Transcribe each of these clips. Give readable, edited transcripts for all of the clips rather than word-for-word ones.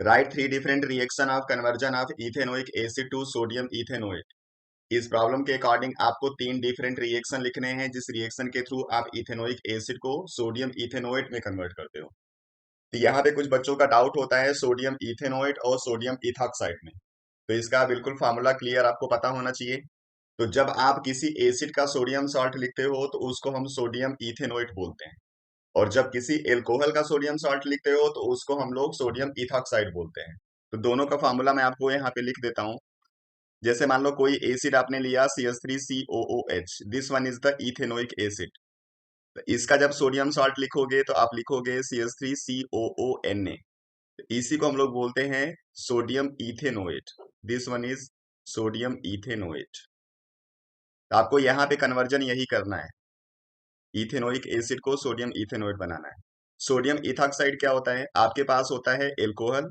Right three different reaction of conversion of ethanoic acid to sodium ethanoate. इस problem के according आपको तीन different reaction लिखने हैं जिस रिएक्शन के थ्रू आप इथेनोइक एसिड को सोडियम इथेनोएट में कन्वर्ट करते हो। तो यहाँ पे कुछ बच्चों का डाउट होता है सोडियम इथेनोएट और सोडियम इथॉक्साइड में। तो इसका बिल्कुल फार्मूला क्लियर आपको पता होना चाहिए। तो जब आप किसी एसिड का सोडियम सॉल्ट लिखते हो तो उसको हम सोडियम इथेनोएट बोलते हैं, और जब किसी एल्कोहल का सोडियम सॉल्ट लिखते हो तो उसको हम लोग सोडियम इथॉक्साइड बोलते हैं। तो दोनों का फार्मूला मैं आपको यहाँ पे लिख देता हूँ। जैसे मान लो कोई एसिड आपने लिया CH3COOH, this one is the ethanoic acid. तो इसका जब सोडियम सॉल्ट लिखोगे तो आप लिखोगे CH3COONA। इसी को हम लोग बोलते हैं sodium ethanoate. This one is sodium ethanoate. तो आपको यहाँ पे कन्वर्जन यही करना है, इथेनोइक एसिड को सोडियम इथेनोएट बनाना है। सोडियम इथॉक्साइड क्या होता है, आपके पास होता है एल्कोहल,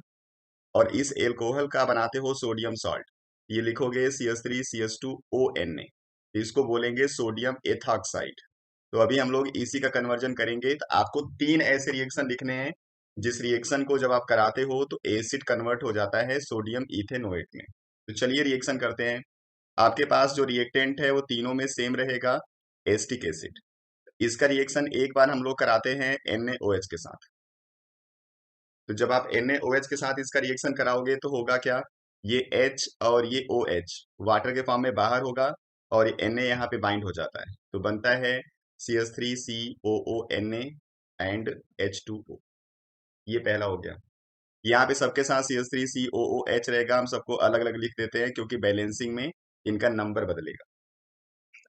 और इस एल्कोहल का बनाते हो सोडियम सॉल्ट। ये लिखोगे CH3CH2ONA, इसको बोलेंगे सोडियम एथॉक्साइड। तो अभी हम लोग इसी का कन्वर्जन करेंगे। तो आपको तीन ऐसे रिएक्शन लिखने हैं जिस रिएक्शन को जब आप कराते हो तो एसिड कन्वर्ट हो जाता है सोडियम इथेनोएट में। तो चलिए रिएक्शन करते हैं। आपके पास जो रिएक्टेंट है वो तीनों में सेम रहेगा, एस्टिक एसिड। इसका रिएक्शन एक बार हम लोग कराते हैं NaOH के साथ। तो जब आप NaOH के साथ इसका रिएक्शन कराओगे तो होगा क्या, ये H और ये OH वाटर के फॉर्म में बाहर होगा, और ये Na यहाँ पे बाइंड हो जाता है तो बनता है CH3COONA एंड H2O। ये पहला हो गया। यहाँ पे सबके साथ CH3COOH रहेगा, हम सबको अलग अलग लिख देते हैं क्योंकि बैलेंसिंग में इनका नंबर बदलेगा।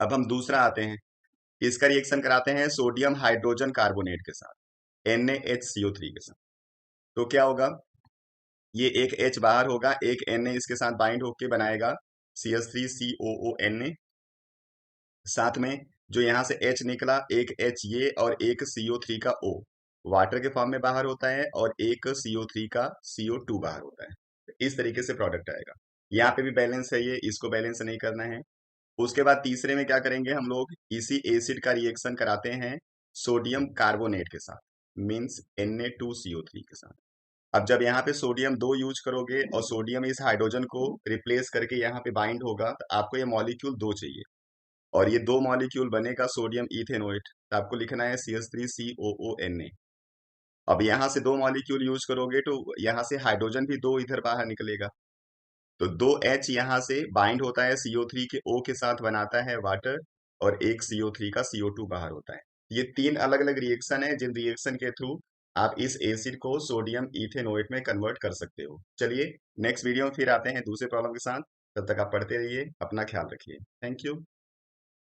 अब हम दूसरा आते हैं, इसका रिएक्शन कराते हैं सोडियम हाइड्रोजन कार्बोनेट के साथ, NaHCO3 के साथ। तो क्या होगा, ये एक H बाहर होगा, एक Na इसके साथ बाइंड होके बनाएगा CH3COONA। साथ में जो यहाँ से H निकला, एक H ये और एक CO3 का O वाटर के फॉर्म में बाहर होता है, और एक CO3 का CO2 बाहर होता है। तो इस तरीके से प्रोडक्ट आएगा। यहाँ पे भी बैलेंस है, ये इसको बैलेंस नहीं करना है। उसके बाद तीसरे में क्या करेंगे, हम लोग इसी एसिड का रिएक्शन कराते हैं सोडियम कार्बोनेट के साथ, मीन्स Na2CO3 के साथ। अब जब यहाँ पे सोडियम दो यूज करोगे और सोडियम इस हाइड्रोजन को रिप्लेस करके यहाँ पे बाइंड होगा, तो आपको ये मॉलिक्यूल दो चाहिए, और ये दो मॉलिक्यूल बनेगा सोडियम इथेनोएट। तो आपको लिखना है CH3COONA। अब यहाँ से दो मॉलिक्यूल यूज करोगे तो यहाँ से हाइड्रोजन भी दो इधर बाहर निकलेगा, तो दो H यहाँ से बाइंड होता है CO3 के O के साथ, बनाता है वाटर, और एक CO3 का CO2 बाहर होता है। ये तीन अलग अलग रिएक्शन है जिन रिएक्शन के थ्रू आप इस एसिड को सोडियम इथेनोएट में कन्वर्ट कर सकते हो। चलिए नेक्स्ट वीडियो में फिर आते हैं दूसरे प्रॉब्लम के साथ। तब तक आप पढ़ते रहिए, अपना ख्याल रखिए। Thank you.